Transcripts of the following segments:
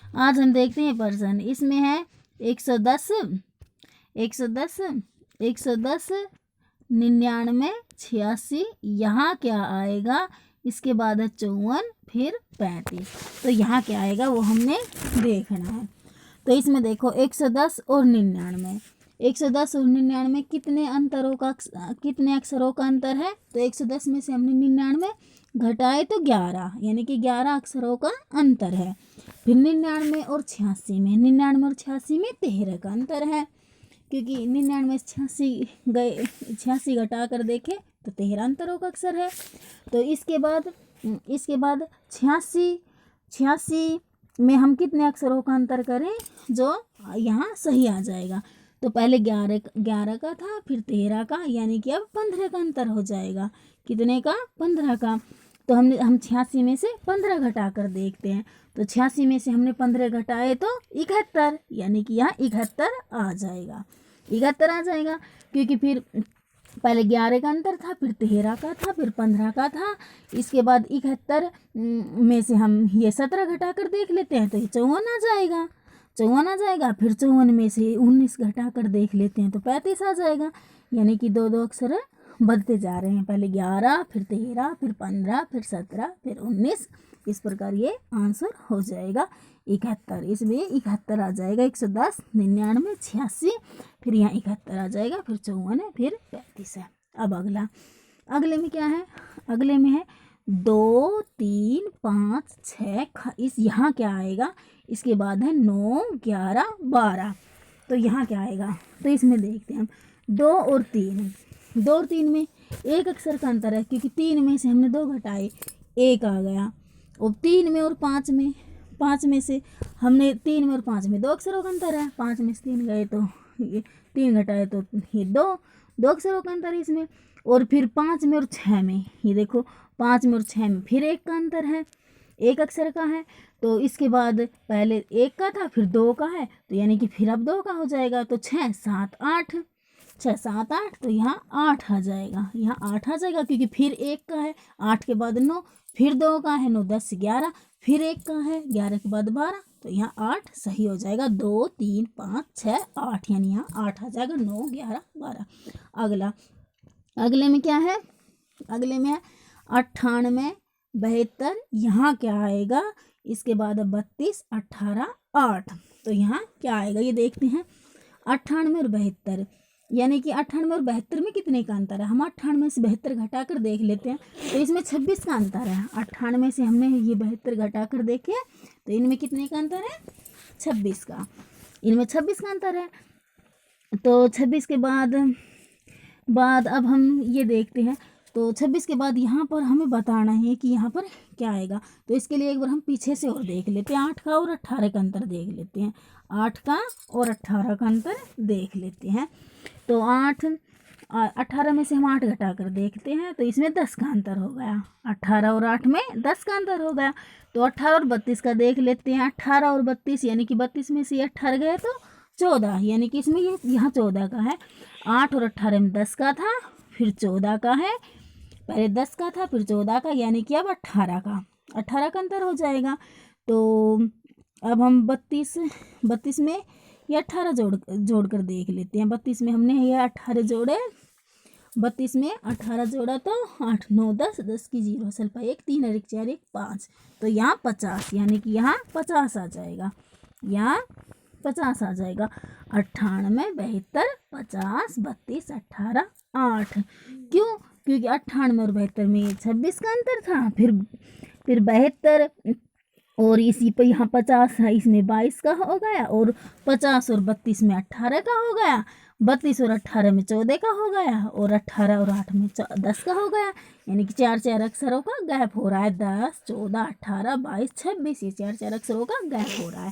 आज हम देखते हैं प्रश्न। इसमें है 110, 110, 110, 99, 86। यहाँ क्या आएगा? इसके बाद है 54, फिर 35। तो यहाँ क्या आएगा वो हमने देखना है। तो इसमें देखो 110 और 99, 110 और 99 कितने अक्षरों का अंतर है? तो 110 में से हमने 99 घटाए तो 11, यानी कि 11 अक्षरों का अंतर है। फिर 99 और 86 में, 99 और 86 में 13 का अंतर है, क्योंकि 99 से 86 घटा कर देखें तो 13 अंतरों का अक्षर है। तो इसके बाद 86 में हम कितने अक्षरों का अंतर करें जो यहाँ सही आ जाएगा? तो पहले 11 का था, फिर 13 का, यानी कि अब 15 का अंतर हो जाएगा। कितने का? 15 का। तो हम 86 में से 15 घटा कर देखते हैं। तो 86 में से हमने 15 घटाए तो 71, यानी कि यहाँ 71 आ जाएगा, 71 आ जाएगा। क्योंकि फिर पहले 11 का अंतर था, फिर 13 का था, फिर 15 का था। इसके बाद 71 में से हम ये 17 घटा कर देख लेते हैं तो ये 54 आ जाएगा, 54 आ जाएगा। फिर 54 में से 19 घटा कर देख लेते हैं तो 35 आ जाएगा। यानी कि दो दो अक्षर बढ़ते जा रहे हैं, पहले 11, फिर 13, फिर 15, फिर 17, फिर 19। इस प्रकार ये आंसर हो जाएगा 71। इसमें 71 आ जाएगा। 110, 99, 86, फिर यहाँ 71 आ जाएगा, फिर 54 है, फिर 35 है। अब अगले में क्या है? अगले में है 2, 3, 5, 6। इस यहाँ क्या आएगा? इसके बाद है 9, 11, 12। तो यहाँ क्या आएगा? तो इसमें देखते हैं हम 2 और 3, 2 और 3 में एक अक्षर का अंतर है, क्योंकि 3 में से हमने 2 घटाए, 1 आ गया। और 3 में और 5 में, 5 में से हमने 3 में और 5 में 2 अक्षरों का अंतर है। 5 में से 3 गए तो ये 3 घटाए तो ये 2 अक्षरों का अंतर है इसमें। और फिर 5 में और 6 में, ये देखो 5 में और 6 में फिर 1 का अंतर है, 1 अक्षर का है। तो इसके बाद पहले 1 का था, फिर 2 का है, तो यानी कि फिर अब 2 का हो जाएगा। तो 6, 7, 8, 6, 7, 8, तो यहाँ 8 आ जाएगा, यहाँ 8 आ जाएगा, क्योंकि फिर 1 का है, 8 के बाद 9, फिर 2 का है, 9, 10, 11, फिर 1 का है, 11 के बाद 12, तो यहाँ 8 सही हो जाएगा। 2, 3, 5, 6, 8, यानी यहाँ 8 आ जाएगा। 9, 11, 12। अगले में क्या है? अगले में है 98, 72। यहाँ क्या आएगा? इसके बाद 32, 18, 8। तो यहाँ क्या आएगा ये देखते हैं। 98 और 72, यानी कि 98 और 72 में कितने का अंतर है? हम 98 से 72 घटा कर देख लेते हैं तो इसमें 26 का अंतर है। 98 से हमने ये 72 घटा कर देखे तो इनमें कितने का अंतर है? 26 का, इनमें 26 का अंतर है। तो 26 के बाद अब हम ये देखते हैं। तो 26 के बाद यहाँ पर हमें बताना है कि यहाँ पर क्या आएगा। तो इसके लिए एक बार हम पीछे से और देख लेते हैं, 8 का और 18 का अंतर देख लेते हैं। 8 का और 18 का अंतर देख लेते हैं। तो 18 में से हम 8 घटा कर देखते हैं तो इसमें 10 का अंतर हो गया। 18 और 8 में 10 का अंतर हो गया। तो 18 और 32 का देख लेते हैं। 18 और 32, यानी कि 32 में से ये 18 गए तो 14, यानी कि इसमें ये यहाँ 14 का है। 8 और 18 में 10 का था, फिर 14 का है। पहले 10 का था, फिर 14 का, यानी कि अब 18 का अंतर हो जाएगा। तो अब हम 32 में ये 18 जोड़ कर देख लेते हैं। 32 में हमने ये 18 जोड़े, 32 में 18 जोड़ा तो 8, 9, 10, 10 की 0 सल्फा 1, 3 और 1, 4, 1, 5। तो यहाँ 50, यानी कि यहाँ 50 आ जाएगा, यहाँ 50 आ जाएगा। 98, 72, 50, 32, 18, 8। क्यों? क्योंकि 98 और 72 में 26 का अंतर था। फिर 72 और इसी पर यहाँ 50 है, इसमें 22 का हो गया। और 50 और 32 में 18 का हो गया। 32 और 18 में 14 का हो गया। और 18 और 8 में 10 का हो गया। यानी कि 4 अक्षरों का गैप हो रहा है। 10, 14, 18, 22, 26, ये 4 अक्षरों का गैप हो रहा है।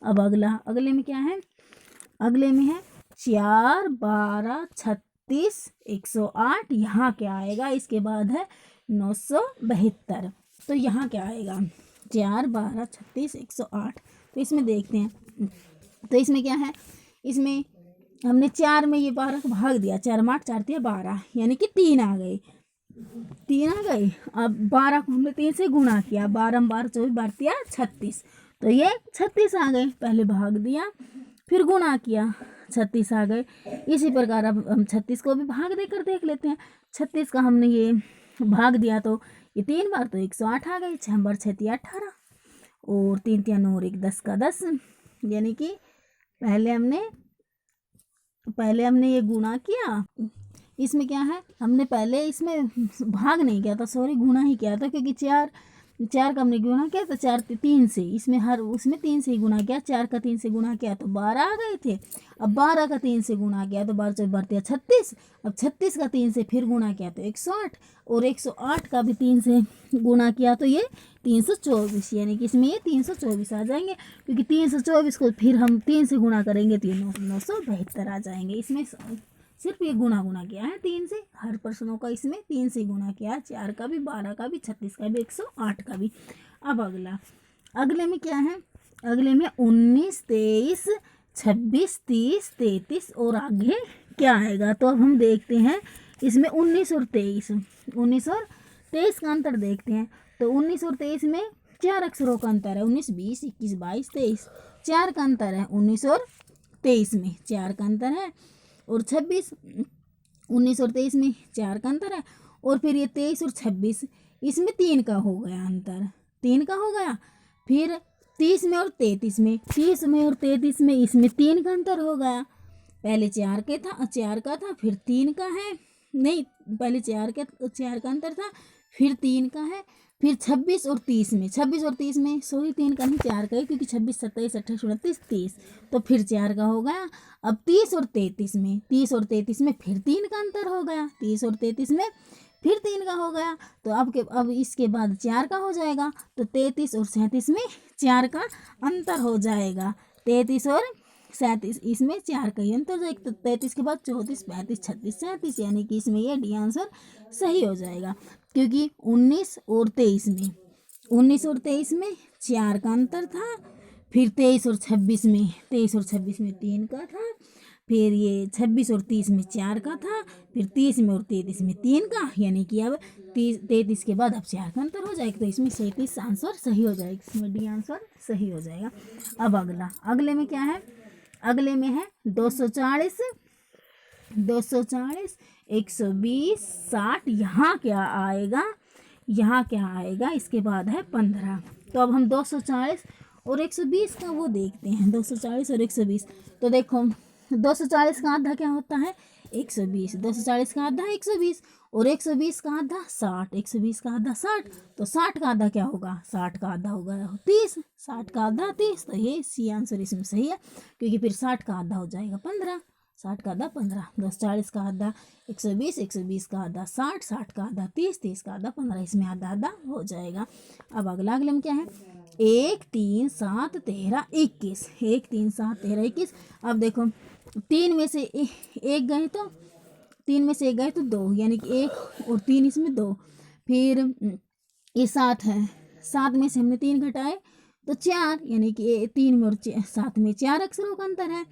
अब अगले में क्या है? अगले में है 4, 12, 36, 108। यहाँ क्या आएगा? इसके बाद है 972। तो यहाँ क्या आएगा? 4, 12, 36, 108। तो इसमें देखते हैं। तो इसमें क्या है? इसमें हमने 4 में ये 12 को भाग दिया, 4 में 8, 4 दिया 12, यानी कि 3 आ गए, 3 आ गए। अब 12 को हमने 3 से गुणा किया, 12 में 12, 24, 12 36। तो ये 36 आ गए। पहले भाग दिया फिर गुणा किया, 36 आ गए। इसी प्रकार अब हम 36 को भी भाग देकर देख लेते हैं। 36 का हमने ये भाग दिया तो ये 3 बार तो 108 आ गए। 6 बार 6 18 और 3 3 9 और 1 10 का 10, यानी कि पहले हमने ये गुणा किया। इसमें क्या है, हमने पहले इसमें भाग नहीं किया था, सॉरी गुणा ही किया था, क्योंकि 4 का हमने गुणा किया तो 4 3 से, इसमें उसमें 3 से ही गुणा किया। 4 का 3 से गुणा किया तो 12 आ गए थे। अब 12 का 3 से गुणा किया तो 12 4 12 36। अब 36 का 3 से फिर गुणा किया तो 108 और 108 का भी 3 से गुणा किया तो ये 324, यानी कि इसमें ये 324 आ जाएंगे, क्योंकि 324 को फिर हम 3 से गुणा करेंगे तो ये 972 आ जाएंगे। इसमें सिर्फ ये गुणा किया है 3 से, हर प्रश्नों का इसमें 3 से गुणा किया है, 4 का भी, 12 का भी, 36 का भी, 108 का भी। अब अगले में क्या है, अगले में 19 23 26 30 33 और आगे क्या आएगा। तो अब हम देखते हैं इसमें 19 और 23 का अंतर देखते हैं। तो 19 और 23 में 4 अक्षरों का अंतर है, 19 20 21 22 23, 4 का अंतर है 19 और 23 में, 4 का अंतर है। और 26 19 और 23 में 4 का अंतर है। और फिर ये 23 और 26 इसमें 3 का हो गया अंतर, 3 का हो गया। फिर 30 में और 33 में, 30 में और 33 में इसमें 3 का अंतर हो गया। पहले 4 का था फिर 3 का है, नहीं पहले 4 का अंतर था फिर 3 का है। फिर 26 और 30 में, 26 और 30 में सॉरी 3 का नहीं 4 का है, क्योंकि 26 27 28 29 30, तो फिर 4 का हो गया। अब 30 और 33 में, 30 और 33 में फिर 3 का अंतर हो गया, 30 और 33 में फिर 3 का हो गया। तो अब इसके बाद 4 का हो जाएगा। तो 33 और 37 में 4 का अंतर हो जाएगा, 33 और 37 इसमें 4 का ही अंतर हो जाएगा। तो 33 के बाद 34 35 36 37, यानी कि इसमें यह डी आंसर सही हो जाएगा, क्योंकि 19 और 23 में 4 का अंतर था। फिर 23 और 26 में 3 का था। फिर ये 26 और 30 में 4 का था। फिर 30 में और 33 में 3 का, यानी कि अब 33 के बाद अब 4 का अंतर हो जाएगा। तो इसमें 37 आंसर सही हो जाएगा, इसमें डी आंसर सही हो जाएगा। अब अगले में क्या है, अगले में है 240 120 60, यहाँ क्या आएगा, इसके बाद है 15। तो अब हम 240 और 120 का वो देखते हैं, 240 और 120। तो देखो 240 का आधा क्या होता है 120, 240 का आधा 120 और 120 का आधा 60, 120 का आधा 60। तो 60 का आधा क्या होगा, 60 का आधा होगा 30, 60 का आधा 30। तो ये सी आंसर इसमें सही है, क्योंकि फिर 60 का आधा हो जाएगा 15, 60 का आधा 15, 240 का आधा 120, 120 का आधा 60, 60 का आधा 30, 30 का आधा 15, इसमें आधा आधा हो जाएगा। अब अगले में क्या है 1 3 7 13 21, 1 3 7 13 21। अब देखो 3 में से एक गए तो 3 में से एक गए तो 2, यानी कि 1 और 3 इसमें 2। फिर ये 7 है, 7 में से हमने 3 घटाए तो 4, यानी कि 3 में और 7 में 4 अक्षरों का अंतर है,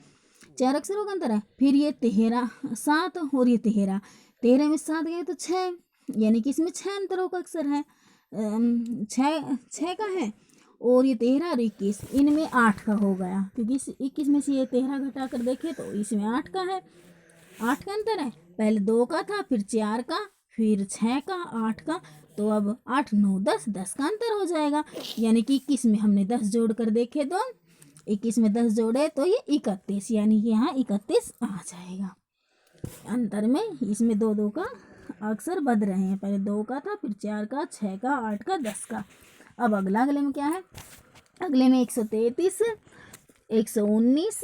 4 अक्षरों का अंतर है। फिर ये 13 7 और ये 13 में 7 गए तो 6, यानी कि इसमें 6 अंतरों का अक्षर है, 6 का है। और ये 13 और 21 इनमें 8 का हो गया, क्योंकि इस 21 में से ये 13 घटा कर देखे तो इसमें 8 का है, 8 का अंतर है। पहले 2 का था फिर 4 का फिर 6 का 8 का। तो अब 8 9 10 का अंतर हो जाएगा, यानी कि 21 में हमने 10 जोड़ कर देखे तो 21 में 10 जोड़े तो ये 31, यानी कि यहाँ 31 आ जाएगा। अंतर में इसमें 2 2 का अक्षर बद रहे हैं, पहले 2 का था फिर 4 का 6 का 8 का 10 का। अब अगले में क्या है, अगले में 133 119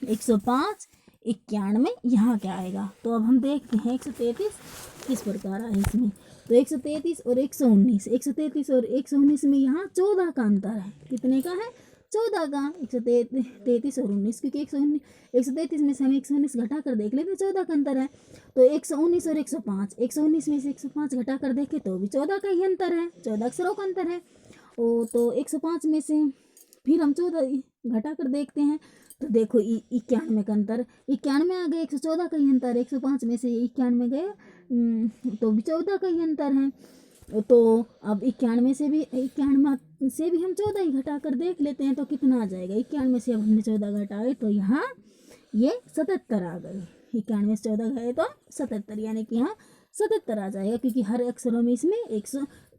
105 91, यहाँ क्या आएगा। तो अब हम देखते हैं 133 किस प्रकार है इसमें। तो 133 और 119, 133 और 119 में यहाँ 14 का अंतर है, कितने का है 14 का, 133 और 19, क्योंकि 133 में से हम 119 घटा कर देख लेते 14 का अंतर है। तो 119 और 105, 119 में से 105 घटा कर देखे तो भी 14 का ही अंतर है, 14 अक्षरों का अंतर है। तो 105 में से फिर हम 14 घटा कर देखते हैं तो देखो 91 का अंतर, 91 आ गए, 114 का ही अंतर, 105 में से 91 गए तो भी 14 का ही अंतर है। तो अब 91 से भी 91 से भी हम 14 ही घटा कर देख लेते हैं तो कितना आ जाएगा। 91 से अब हमने 14 घटाए तो यहाँ ये 77 आ गए। 91 से 14 गए तो 77, यानी कि यहाँ 77 आ जाएगा, क्योंकि हर अक्षरों में इसमें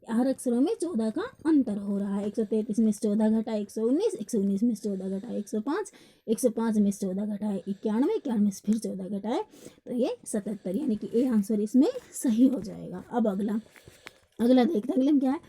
हर अक्षरों में 14 का अंतर हो रहा है। 133 में से 14 घटाए 119, 119 में से 14 घटाए 105, 105 में से 14 घटाए 91, 91 से फिर 14 घटाए तो ये 77, यानी कि ए आंसर इसमें सही हो जाएगा। अब अगला देखते हैं। अगले में क्या है,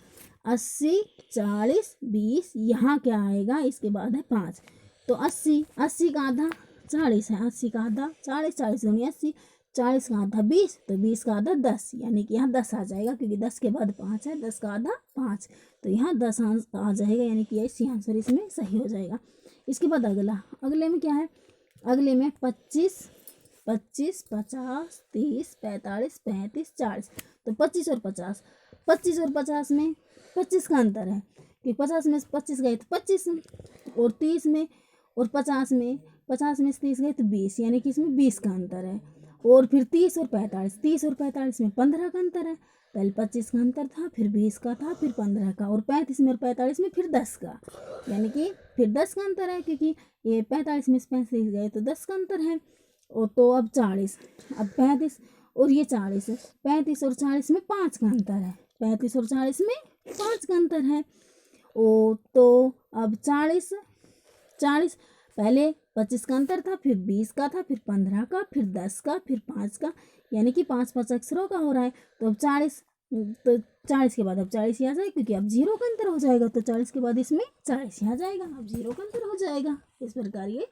80, 40, 20, यहाँ क्या आएगा, इसके बाद है 5। तो 80 का आधा 40 है, 80 का आधा 40, 40 दूनी 80, 40 का आधा 20, तो 20 का आधा 10, यानी कि यहाँ 10 आ जाएगा, क्योंकि 10 के बाद 5 है, 10 का आधा 5, तो यहाँ 10 आ जाएगा, यानी कि इसी आंसर इसमें सही हो जाएगा। इसके बाद अगले में क्या है, अगले में 25, 50, 30, 45, 35, 40, तो 25 और 50, 25 और 50 में 25 का अंतर है, कि 50 में 25 गए तो 25, और 30 में और 50 में 30 गए तो 20, यानी कि इसमें 20 का अंतर है। और फिर 30 और 45 में 15 का अंतर है। पहले 25 का अंतर था, फिर 20 का था, फिर 15 का, और 35 में और 45 में फिर 10 का, यानी कि फिर 10 का अंतर है, क्योंकि ये 45 में 35 गए तो 10 का अंतर है। और तो अब 40, अब 35 और ये 40 है, 35 और 40 में 5 का अंतर है, 35 और 40 में 5 का अंतर है। ओ तो अब 40 पहले 25 का अंतर था, फिर 20 का था, फिर 15 का, फिर 10 का, फिर 5 का, यानी कि 5 अक्षरों का हो रहा है। तो अब 40, तो 40 के बाद अब 40 ही आ जाएगा, क्योंकि अब 0 का अंतर हो जाएगा, तो 40 के बाद इसमें 40 ही आ जाएगा, अब 0 का अंतर हो जाएगा। इस प्रकार ये